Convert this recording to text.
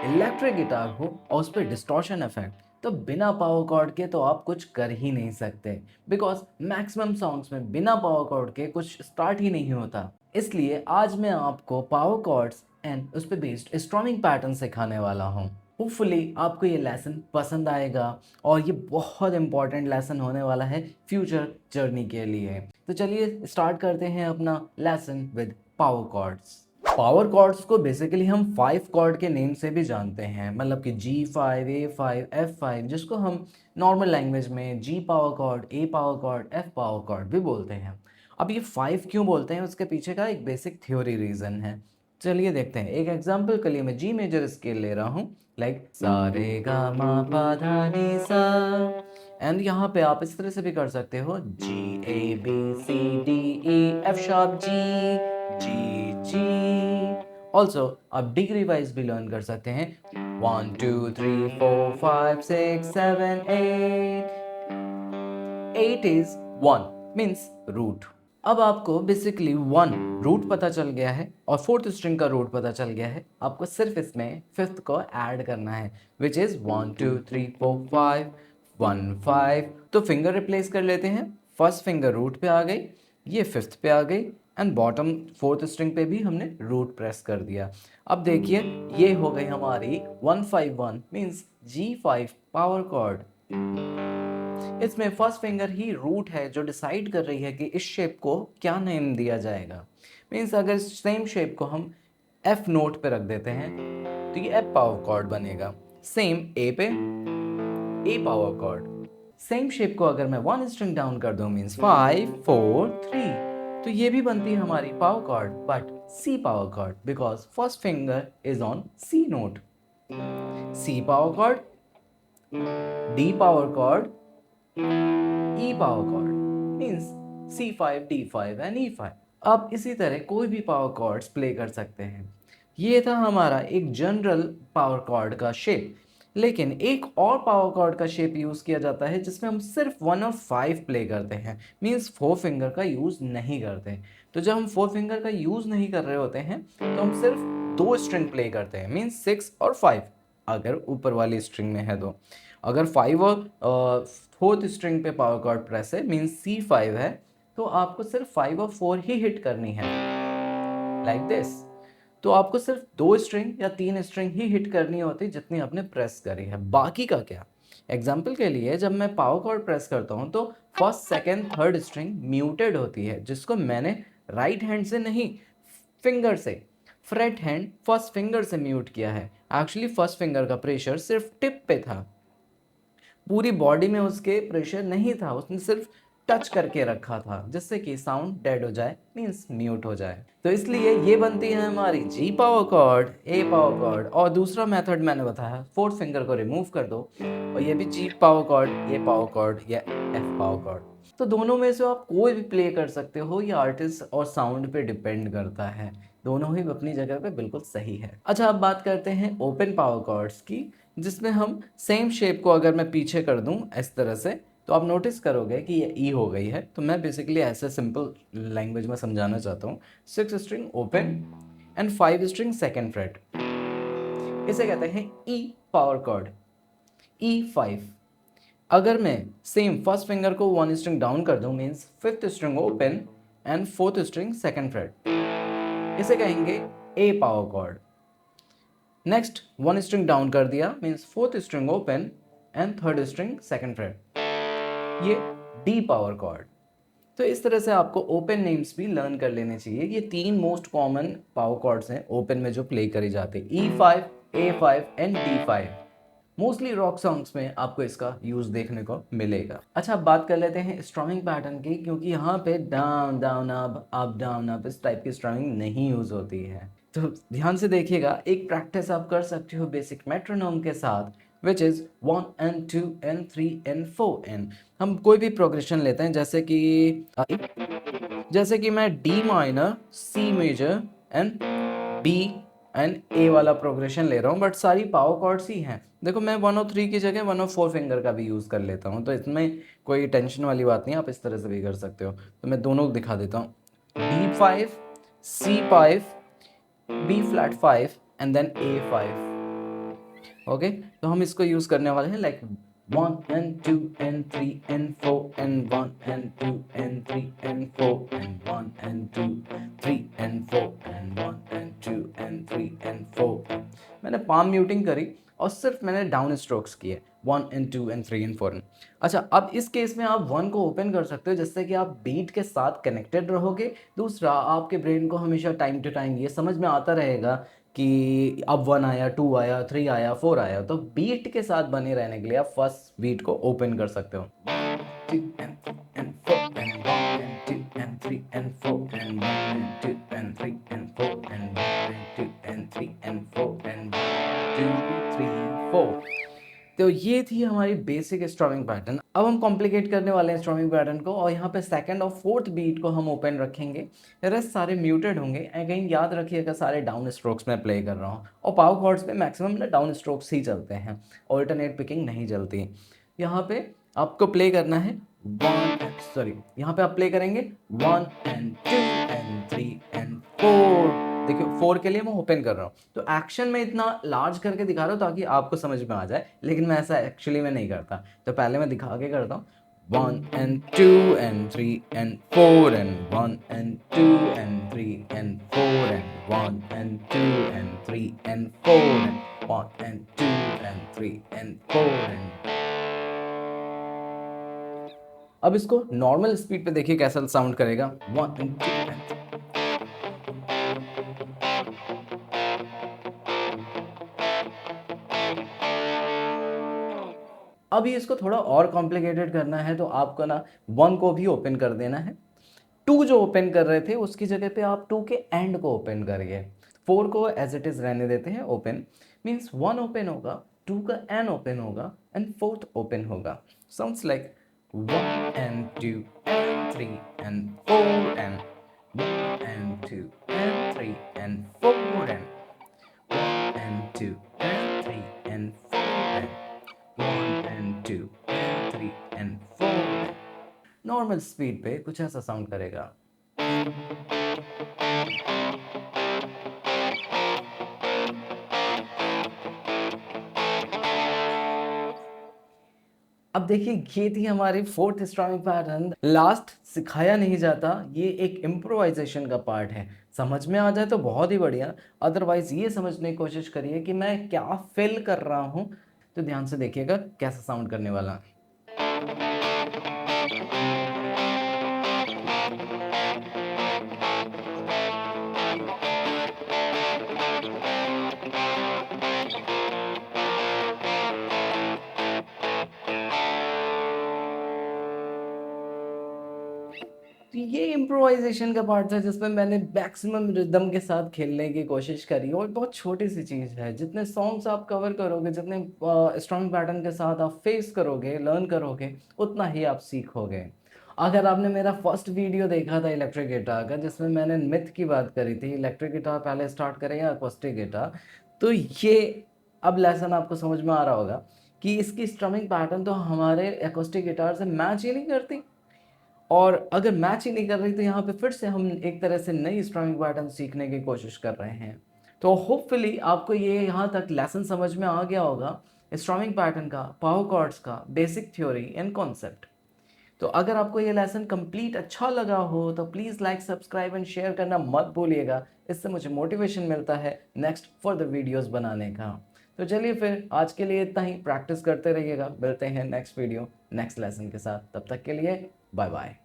Electric guitar हो और उस पर डिस्टॉर्शन इफेक्ट, तो बिना पावर कॉर्ड के तो आप कुछ कर ही नहीं सकते। बिकॉज मैक्सिमम सॉन्ग्स में बिना पावर कॉर्ड के कुछ स्टार्ट ही नहीं होता। इसलिए आज मैं आपको पावर कॉर्ड्स एंड उस पर बेस्ड स्ट्रमिंग पैटर्न सिखाने वाला हूँ। होपफुली आपको ये लेसन पसंद आएगा और ये बहुत इंपॉर्टेंट लेसन होने वाला है फ्यूचर जर्नी के लिए। तो चलिए स्टार्ट करते हैं अपना lesson with power chords. Power chords को बेसिकली हम 5 कॉर्ड के नेम से भी जानते हैं, मतलब कि G5, A5, F5, जिसको हम नॉर्मल लैंग्वेज में G power chord, A power chord, F power chord भी बोलते हैं। अब ये 5 क्यों बोलते हैं, उसके पीछे का एक बेसिक थ्योरी रीज़न है। चलिए देखते हैं। एक एग्जांपल के लिए मैं G मेजर स्केल ले रहा हूँ, लाइक सा रे गा मा पा धा नी सा। एंड यहाँ पे आप इस तरह से भी कर सकते हो G A B C D E F sharp G also आप डिग्री वाइज भी लर्न कर सकते हैं 1 2 3 4 5 6 7 8। 8 इज 1 मीन्स रूट। अब आपको बेसिकली 1 रूट पता चल गया है और 4th स्ट्रिंग का रूट पता चल गया है। आपको सिर्फ इसमें 5th को ऐड करना है, विच इज 1 2 3 4 5 1 5। तो फिंगर रिप्लेस कर लेते हैं। फर्स्ट फिंगर रूट पे आ गई, ये 5th पे आ गई, एंड बॉटम 4th स्ट्रिंग पे भी हमने रूट प्रेस कर दिया। अब देखिए ये हो गई हमारी 151 मीन्स G5 पावर कॉर्ड। इसमें फर्स्ट फिंगर ही रूट है जो डिसाइड कर रही है कि इस शेप को क्या नेम दिया जाएगा। मीन्स अगर सेम शेप को हम F नोट पे रख देते हैं तो ये F पावर कॉर्ड बनेगा। सेम A पे A power chord. Same shape को अगर मैं 1 स्ट्रिंग डाउन कर दूं मीन्स 5 4 3, तो ये भी बनती है हमारी power chord, but C power chord, because first finger is on C note. C power chord, D power chord, E power chord means C5, D5 and E5। अब इसी तरह कोई भी पावर कॉर्ड्स प्ले कर सकते हैं। ये था हमारा एक जनरल पावर कॉर्ड का शेप। लेकिन एक और पावर कॉर्ड का शेप यूज़ किया जाता है जिसमें हम सिर्फ 1 और 5 प्ले करते हैं, मीन्स 4 फिंगर का यूज़ नहीं करते। तो जब हम 4 फिंगर का यूज़ नहीं कर रहे होते हैं तो हम सिर्फ 2 स्ट्रिंग प्ले करते हैं, मीन्स 6 और 5 अगर ऊपर वाली स्ट्रिंग में है तो। अगर 5 और 4th स्ट्रिंग पे पावर कॉर्ड प्रेस है मीन्स C5 है, तो आपको सिर्फ 5 और 4 ही हिट करनी है, लाइक दिस। तो आपको सिर्फ 2 स्ट्रिंग या 3 स्ट्रिंग ही हिट करनी होती जितनी आपने प्रेस करी है, बाकी का क्या। एग्जाम्पल के लिए जब मैं पावर कॉर्ड प्रेस करता हूँ तो first second third string muted होती है, जिसको मैंने राइट हैंड से नहीं, फिंगर से, फ्रेट हैंड फर्स्ट फिंगर से म्यूट किया है। एक्चुअली फर्स्ट फिंगर का प्रेशर सिर्फ टिप पे था, पूरी बॉडी में उसके प्रेशर नहीं था, उसने सिर्फ टच करके रखा था जिससे कि साउंड डेड हो जाए, मीन्स म्यूट हो जाए। तो इसलिए ये बनती है हमारी G power chord, A power chord, और दूसरा मेथड मैंने बताया 4th फिंगर को रिमूव कर दो और ये भी G power chord, A power chord या F पावर कॉर्ड। तो दोनों में से आप कोई भी प्ले कर सकते हो, ये आर्टिस्ट और साउंड पे डिपेंड करता है। दोनों ही अपनी जगह पे बिल्कुल सही है। अच्छा, अब बात करते हैं ओपन पावर कॉर्ड्स की, जिसमें हम सेम शेप को अगर मैं पीछे कर दूं इस तरह से तो आप नोटिस करोगे कि ये ई हो गई है। तो मैं बेसिकली ऐसे सिंपल लैंग्वेज में समझाना चाहता हूँ। 6 string open and 5 string second fret, इसे कहते हैं ई पावर कॉर्ड, E5। अगर मैं सेम फर्स्ट फिंगर को 1 स्ट्रिंग डाउन कर दूं means 5th string open and 4th string second fret, इसे कहेंगे A power chord. Next 1 string down कर दिया means 4th string open and 3rd string second fret, ये डी पावर कॉर्ड। तो इस तरह से आपको ओपन नेम्स भी लर्न कर लेने चाहिए। ये 3 मोस्ट कॉमन पावर कॉर्ड्स हैं ओपन में जो प्ले करी जाते हैं, E5, A5 and D5। Mostly rock songs में आपको इसका यूज देखने को मिलेगा। अच्छा, अब बात कर लेते हैं स्ट्रमिंग पैटर्न की, क्योंकि यहाँ पे down down up down up इस टाइप की स्ट्रमिंग नहीं यूज होती है। तो ध्यान से देखिएगा, एक प्रैक्टिस आप कर सकते हो बेसिक मेट्रोनोम के साथ, which is 1 and 2 and 3 and 4 and। हम कोई भी प्रोग्रेशन लेते हैं, जैसे कि मैं D minor, C major and B and A वाला प्रोग्रेशन ले रहा हूँ, बट सारी पावर कॉर्ड्स ही हैं। देखो मैं 1 और 3 की जगह 1 और 4 फिंगर का भी यूज़ कर लेता हूँ, तो इसमें कोई टेंशन वाली बात नहीं, आप इस तरह से भी कर सकते हो। तो मैं दोनों दिखा देता हूँ, D5, C5, B flat 5 and then A5। Okay, तो हम इसको यूज़ करने वाले हैं like 1 and 2 and 3 and 4 and 1 and 2 and 3 and 4 and 1 and 2 3 and 4 and 1 and 2 and 3 and 4। मैंने पाम म्यूटिंग करी और सिर्फ मैंने डाउन स्ट्रोक्स किए 1 and 2 and 3 and 4। अच्छा, अब इस केस में आप 1 को ओपन कर सकते हो जिससे कि आप बीट के साथ कनेक्टेड रहोगे। दूसरा, आपके ब्रेन को हमेशा टाइम टू टाइम ये समझ में आता रहेगा कि अब 1 आया, 2 आया, 3 आया, 4 आया, तो बीट के साथ बने रहने के लिए आप फर्स्ट बीट को ओपन कर सकते हो। 2 and 4 and 1 and 2 and 3 and 4 and 1 and 2 and 3 and 4 and 1 and 2 and 3 and 4 and 1 2 3 4। तो ये थी हमारी बेसिक स्ट्रमिंग पैटर्न। अब हम कॉम्प्लिकेट करने वाले हैं स्ट्रमिंग पैटर्न को, और यहाँ पे सेकंड और फोर्थ बीट को हम ओपन रखेंगे। रेस्ट सारे म्यूटेड होंगे। अगेन याद रखिएगा सारे डाउन स्ट्रोक्स में प्ले कर रहा हूँ, और पावर कॉर्ड्स में मैक्सिमम ना डाउन स्ट्रोक्स ही चलते हैं, ऑल्टरनेट पिकिंग नहीं चलती। यहाँ पे आपको प्ले करना है यहाँ पे आप प्ले करेंगे 1 and 2 and 3 and 4। देखिए 4 के लिए मैं ओपन कर रहा हूँ, तो एक्शन में इतना लार्ज करके दिखा रहा हूँ ताकि आपको समझ में आ जाए, लेकिन मैं ऐसा एक्चुअली में नहीं करता। तो पहले मैं दिखा के करता हूँ 1 and 2 and 3 and 4 and 1 and 2 and 3 and 4 and 1 and 2 and 3 and 4 and 1 and 2 and 3 and 4 and। अब इसको नॉर्मल स्पीड पे देखिए कैसा साउंड करेगा 1 and 2 and 3। अभी इसको थोड़ा और कॉम्प्लिकेटेड करना है, तो आपको ना 1 को भी ओपन कर देना है। 2 जो ओपन कर रहे थे उसकी जगह पे आप 2 के एंड को ओपन करिए। 4 को एज इट इज रहने देते हैं ओपन, मीन्स 1 ओपन होगा, 2 का एंड ओपन होगा एंड 4th ओपन होगा। Sounds like 1 and 2 and 3 and 4 and 1 and 2 and 3 and 4 and 1 and 2 and 3 and 4 and 1 and 2 and 3 and 4। Normal speed पे कुछ ऐसा साउंड करेगा। अब देखिए ये थी हमारी फोर्थ स्ट्रमिंग पैटर्न। लास्ट सिखाया नहीं जाता, ये एक इम्प्रोवाइजेशन का पार्ट है। समझ में आ जाए तो बहुत ही बढ़िया, अदरवाइज ये समझने की कोशिश करिए कि मैं क्या फिल कर रहा हूँ। तो ध्यान से देखिएगा कैसा साउंड करने वाला। तो ये इम्प्रोवाइजेशन का पार्ट था जिसमें मैंने मैक्सिमम रिदम के साथ खेलने की कोशिश करी, और बहुत छोटी सी चीज़ है। जितने सॉन्ग्स आप कवर करोगे, जितने स्ट्रॉन्ग पैटर्न के साथ आप फेस करोगे, लर्न करोगे, उतना ही आप सीखोगे। अगर आपने मेरा फर्स्ट वीडियो देखा था इलेक्ट्रिक गिटार का, जिसमें मैंने मिथ की बात करी थी, इलेक्ट्रिक गिटार पहले स्टार्ट करें या अकॉस्टिक गिटार, तो ये अब लेसन आपको समझ में आ रहा होगा कि इसकी स्ट्रमिंग पैटर्न तो हमारे अकॉस्टिक गिटार से मैच ही नहीं करती। और अगर मैच ही नहीं कर रही तो यहाँ पे फिर से हम एक तरह से नई स्ट्रमिंग पैटर्न सीखने की कोशिश कर रहे हैं। तो होपफुली आपको ये यहाँ तक लेसन समझ में आ गया होगा, स्ट्रमिंग पैटर्न का, पावर कॉर्ड्स का बेसिक थ्योरी एंड कॉन्सेप्ट। तो अगर आपको ये लेसन कंप्लीट अच्छा लगा हो तो please like, subscribe and share करना मत भूलिएगा। इससे मुझे मोटिवेशन मिलता है नेक्स्ट फर्दर वीडियोस बनाने का। तो चलिए फिर आज के लिए इतना ही, प्रैक्टिस करते रहिएगा। मिलते हैं नेक्स्ट वीडियो नेक्स्ट लेसन के साथ, तब तक के लिए बाय बाय।